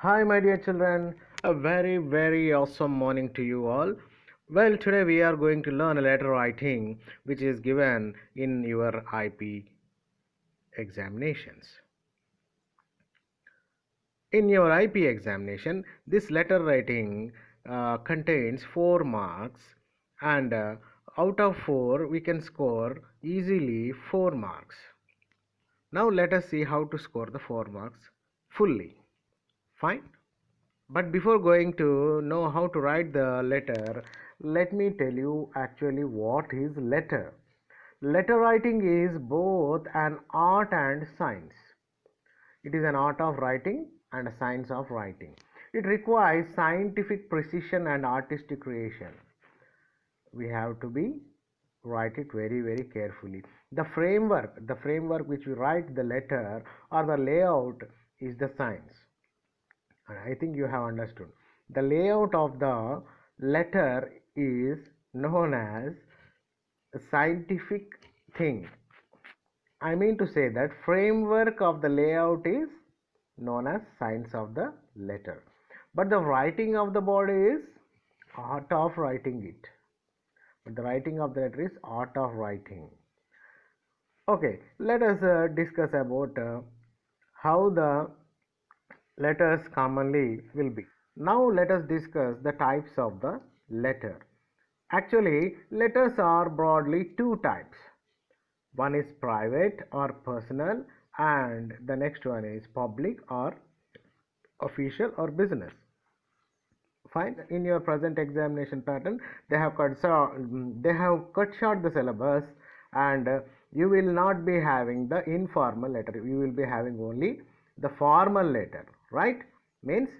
Hi, my dear children. A very awesome morning to you all. Well, today we are going to learn a letter writing which is given in your IP examinations. In your IP examination, this letter writing contains 4 marks, and out of 4, we can score easily 4 marks. Now, let us see how to score the 4 marks fully. Fine. But before going to know how to write the letter, let me tell you actually what is letter. Letter writing is both an art and science. It is an art of writing and a science of writing. It requires scientific precision and artistic creation. We have to be write it very carefully. The framework which we write the letter or the layout is the science. I think you have understood. The layout of the letter is known as a scientific thing. I mean to say that framework of the layout is known as science of the letter. But the writing of the body is art of writing it. But the writing of the letter is art of writing. Okay, let us discuss about how the letters commonly will be. Now let us discuss the types of the letter. Actually, letters are broadly two types. One is private or personal, and the next one is public or official or business. Fine. In your present examination pattern, they have cut short the syllabus, and you will not be having the informal letter. You will be having only the formal letter, right? Means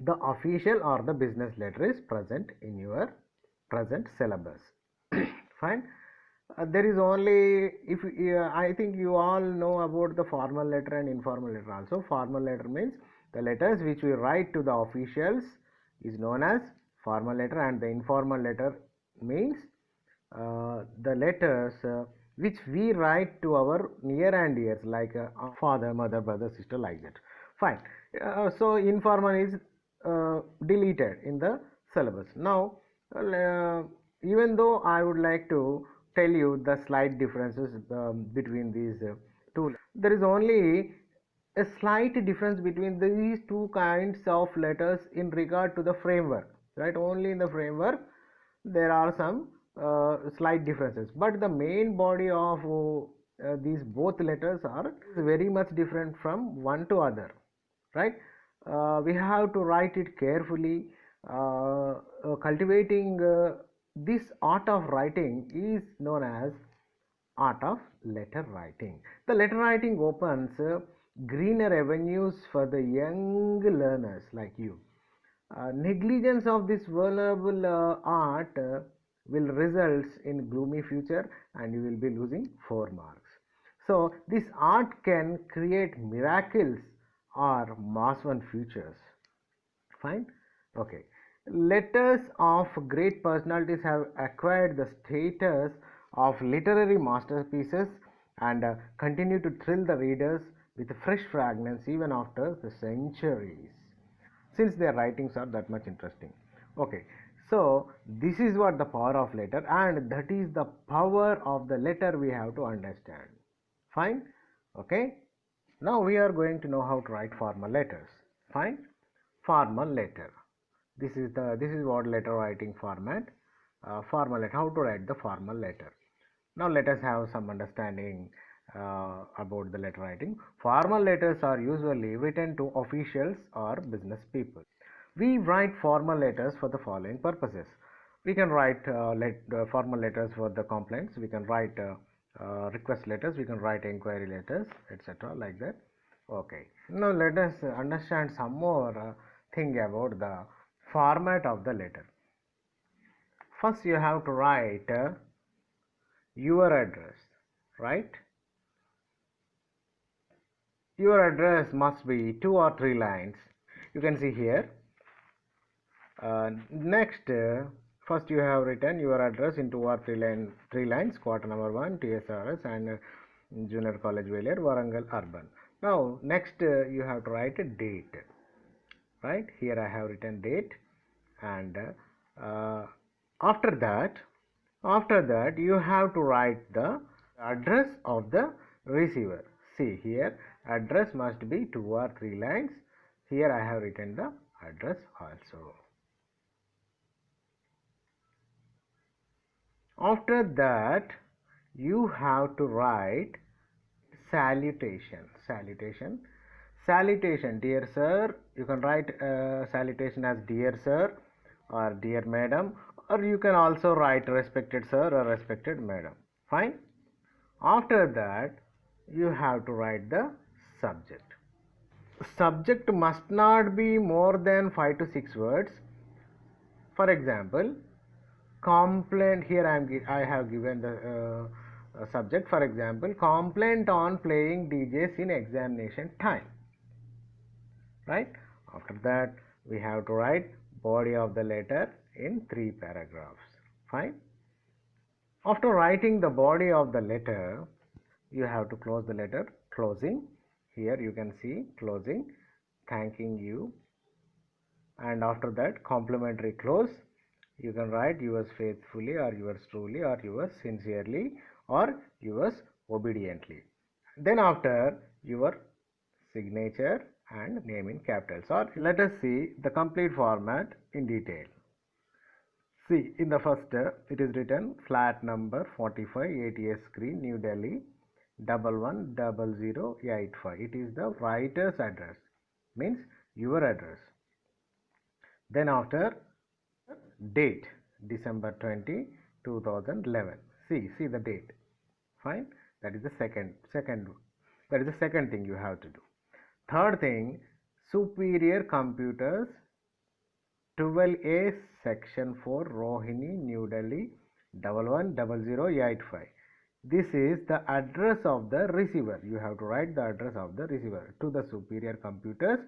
the official or the business letter is present in your present syllabus. Fine. There is only, if I think you all know about the formal letter and informal letter also. Formal letter means the letters which we write to the officials is known as formal letter, and the informal letter means the letters which we write to our near and dears, like father, mother, brother, sister, like that. Fine. So informal is deleted in the syllabus. Now, even though I would like to tell you the slight differences between these two, there is only a slight difference between these two kinds of letters in regard to the framework, right? Only in the framework there are some slight differences, but the main body of these both letters are very much different from one to other, right? We have to write it carefully. Cultivating this art of writing is known as art of letter writing. The letter writing opens greener avenues for the young learners like you. Negligence of this vulnerable art will result in gloomy future, and you will be losing 4 marks. So this art can create miracles or mass-won futures. Fine. Okay. Letters of great personalities have acquired the status of literary masterpieces, and continue to thrill the readers with fresh fragrance even after the centuries, since their writings are that much interesting. Okay, so this is what the power of letter, and that is the power of the letter we have to understand. Fine. Okay, now we are going to know how to write formal letters. Fine. Formal letter, this is what letter writing format. Formal letter, how to write the formal letter. Now let us have some understanding about the letter writing. Formal letters are usually written to officials or business people. We write formal letters for the following purposes. We can write formal letters for the complaints. We can write request letters. We can write inquiry letters, etc. like that. Okay. Now let us understand some more thing about the format of the letter. First, you have to write your address, right? Your address must be 2 or 3 lines. You can see here. Next, first you have written your address in 2 or 3 lines. Quarter number 1, TSRS, and Junior College Valier, Warangal Urban. Now, next you have to write a date. right? Here I have written date, and after that you have to write the address of the receiver. See here, address must be 2 or 3 lines. Here I have written the address also. After that you have to write salutation, dear sir. You can write salutation as dear sir or dear madam, or you can also write respected sir or respected madam. Fine. After that you have to write the subject must not be more than 5 to 6 words. For example, complaint. Here I have given the subject. For example, complaint on playing DJs in examination time, right? After that we have to write body of the letter in 3 paragraphs. Fine. After writing the body of the letter, you have to close the letter. Closing, here you can see closing, thanking you, and after that complimentary close. You can write yours faithfully or yours truly or yours sincerely or yours obediently. Then after, your signature and name in capitals. Or let us see the complete format in detail. See, in the first, it is written flat number 45 ATS Green, New Delhi 110085. It is the writer's address, means your address. Then after, date December 20, 2011. See the date. Fine. That is the second. That is the second thing you have to do. Third thing, Superior Computers 12A Section 4 Rohini, New Delhi 110085. This is the address of the receiver. You have to write the address of the receiver to the Superior Computers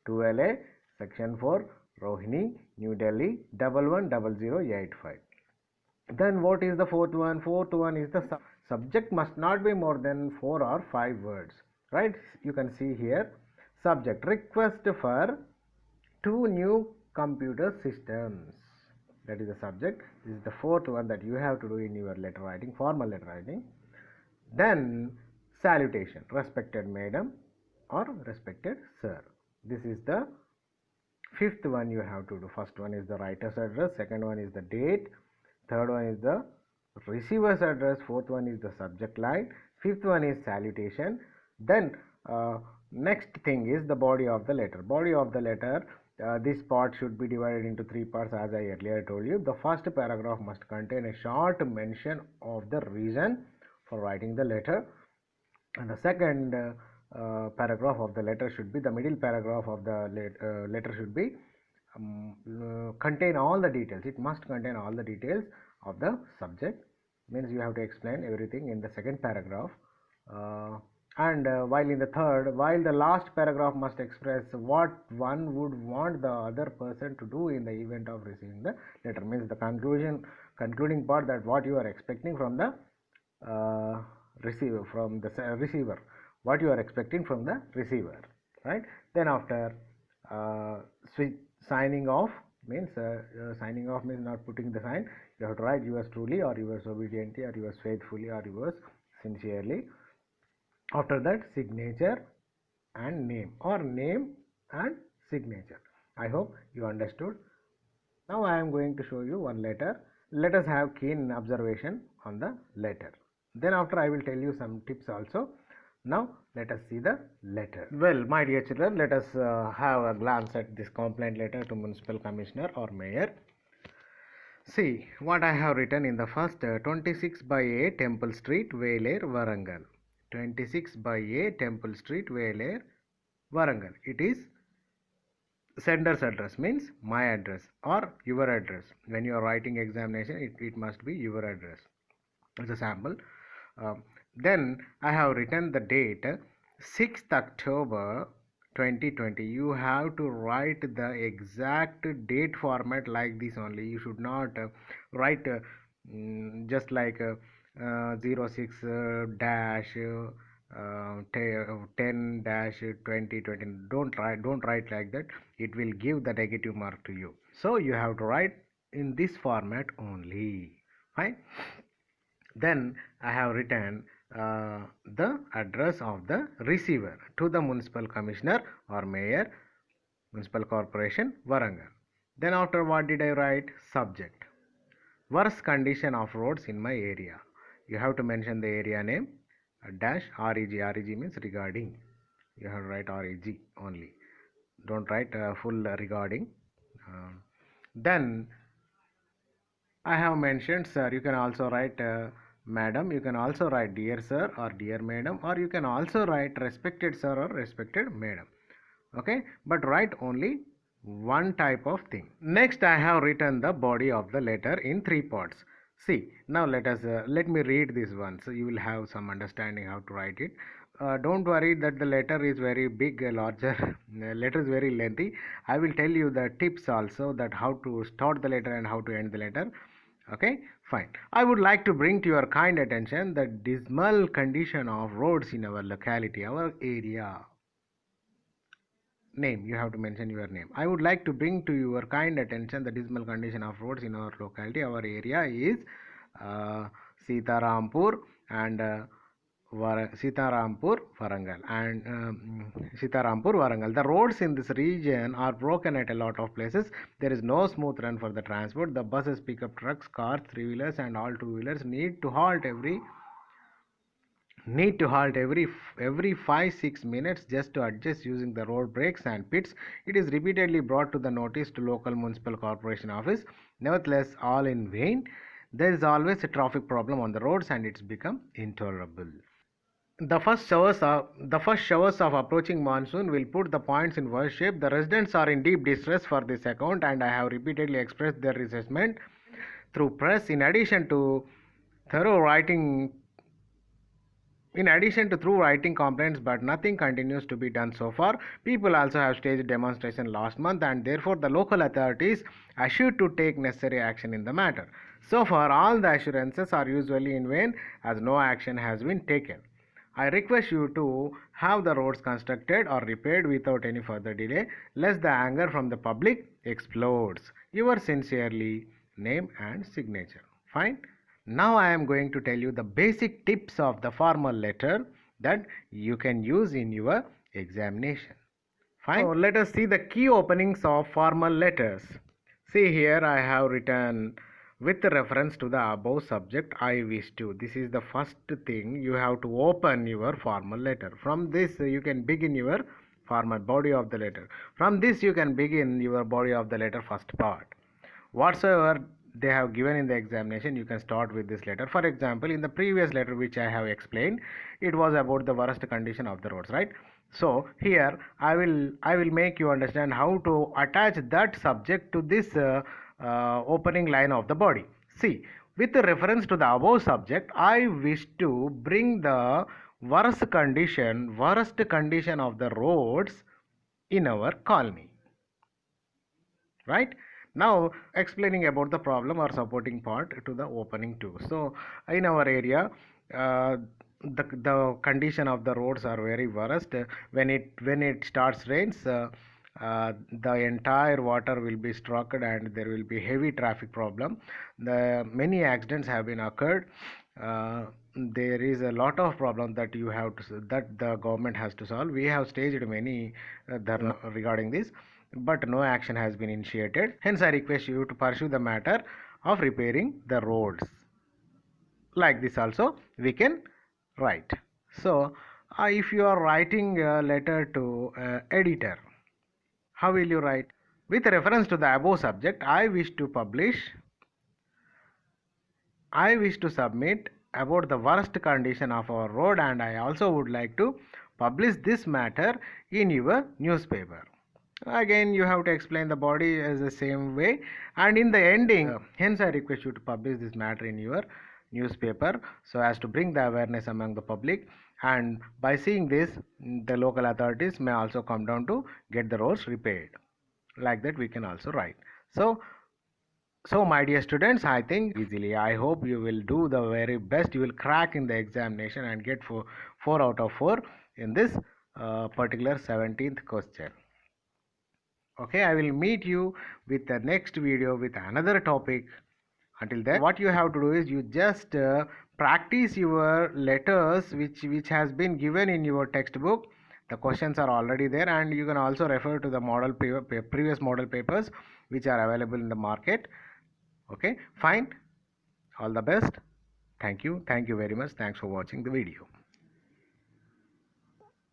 12A Section 4 Rohini, New Delhi 110085. Then what is the fourth one? Fourth one is the subject must not be more than 4 or 5 words, right? You can see here, subject request for 2 new computer systems. That is the subject. This is the fourth one that you have to do in your letter writing, formal letter writing. Then salutation, respected madam or respected sir. This is the fifth one you have to do. First one is the writer's address, second one is the date, third one is the receiver's address, fourth one is the subject line, fifth one is salutation. Then next thing is the body of the letter. Body of the letter, this part should be divided into 3 parts as I earlier told you. The first paragraph must contain a short mention of the reason for writing the letter, and the second paragraph of the letter should be, the middle paragraph of the letter should be contain all the details. It must contain all the details of the subject, means you have to explain everything in the second paragraph. While the last paragraph must express what one would want the other person to do in the event of receiving the letter, means the concluding part, that what you are expecting from the receiver, what you are expecting from the receiver, right? Then after, signing off means not putting the sign. You have to write yours truly or yours obediently or yours faithfully or yours sincerely. After that, signature and name, or name and signature. I hope you understood. Now I am going to show you one letter. Let us have keen observation on the letter. Then after, I will tell you some tips also. Now let us see the letter. Well, my dear children, let us have a glance at this complaint letter to Municipal Commissioner or Mayor. See what I have written in the first, 26 by A Temple Street, Velair, Warangal. 26 by A Temple Street, Velair, Warangal. It is sender's address, means my address or your address. When you are writing examination, it must be your address as a sample. Then I have written the date 6th October 2020. You have to write the exact date format like this only. You should not write just like 06 dash 10 dash 2020. Don't write like that. It will give the negative mark to you. So you have to write in this format only. Fine. Then I have written the address of the receiver to the municipal commissioner or mayor, municipal corporation, Warangal. Then after, what did I write? Subject: worst condition of roads in my area. You have to mention the area name, dash reg. Reg means regarding. You have to write reg only. Don't write full regarding. Then I have mentioned sir. You can also write madam. You can also write dear sir or dear madam, or you can also write respected sir or respected madam. Okay, but write only one type of thing. Next, I have written the body of the letter in three parts. See, now let me read this one, so you will have some understanding how to write it. Don't worry that the letter is very big, larger. Letter is very lengthy. I will tell you the tips also, that how to start the letter and how to end the letter. Okay, fine. I would like to bring to your kind attention the dismal condition of roads in our locality, our area. Name, you have to mention your name. I would like to bring to your kind attention the dismal condition of roads in our locality. Our area is Sitarampur and Sitarampur, Warangal, and Sitarampur, Warangal. The roads in this region are broken at a lot of places. There is no smooth run for the transport. The buses, pickup trucks, cars, three-wheelers, and all two-wheelers need to halt every 5-6 minutes just to adjust using the road brakes and pits. It is repeatedly brought to the notice to local municipal corporation office. Nevertheless, all in vain. There is always a traffic problem on the roads and it's become intolerable. The first showers of approaching monsoon will put the points in worse shape. The residents are in deep distress for this account, and I have repeatedly expressed their resentment through press. In addition to through writing complaints, but nothing continues to be done so far. People also have staged demonstration last month, and therefore the local authorities assured to take necessary action in the matter. So far, all the assurances are usually in vain, as no action has been taken. I request you to have the roads constructed or repaired without any further delay, lest the anger from the public explodes. Yours sincerely, name and signature. Fine. Now I am going to tell you the basic tips of the formal letter that you can use in your examination. Fine. So let us see the key openings of formal letters. See, here I have written, with reference to the above subject, I wish to. This is the first thing you have to open your formal letter. From this you can begin your formal body of the letter. From this you can begin your body of the letter first part. Whatsoever they have given in the examination, you can start with this letter. For example, in the previous letter which I have explained, it was about the worst condition of the roads, right? So here I will make you understand how to attach that subject to this opening line of the body. See, with reference to the above subject, I wish to bring the worst condition of the roads in our colony. Right? Now explaining about the problem or supporting part to the opening too. So in our area, the condition of the roads are very worst. When it starts rains, the entire water will be struck and there will be heavy traffic problem. The many accidents have been occurred. There is a lot of problem that the government has to solve. We have staged many dharna regarding this, but no action has been initiated. Hence I request you to pursue the matter of repairing the roads. Like this also we can write. So if you are writing a letter to editor, how will you write? With reference to the above subject, I wish to submit about the worst condition of our road, and I also would like to publish this matter in your newspaper. Again you have to explain the body as the same way, and in the ending, hence I request you to publish this matter in your newspaper so as to bring the awareness among the public, and by seeing this the local authorities may also come down to get the roads repaired. Like that we can also write. So my dear students, I think easily. I hope you will do the very best. You will crack in the examination and get 4 out of 4 in this particular 17th question. Okay, I will meet you with the next video with another topic. Until then, what you have to do is you just practice your letters which has been given in your textbook. The questions are already there, and you can also refer to the previous model papers which are available in the market. Okay, fine. All the best. Thank you very much. Thanks for watching the video.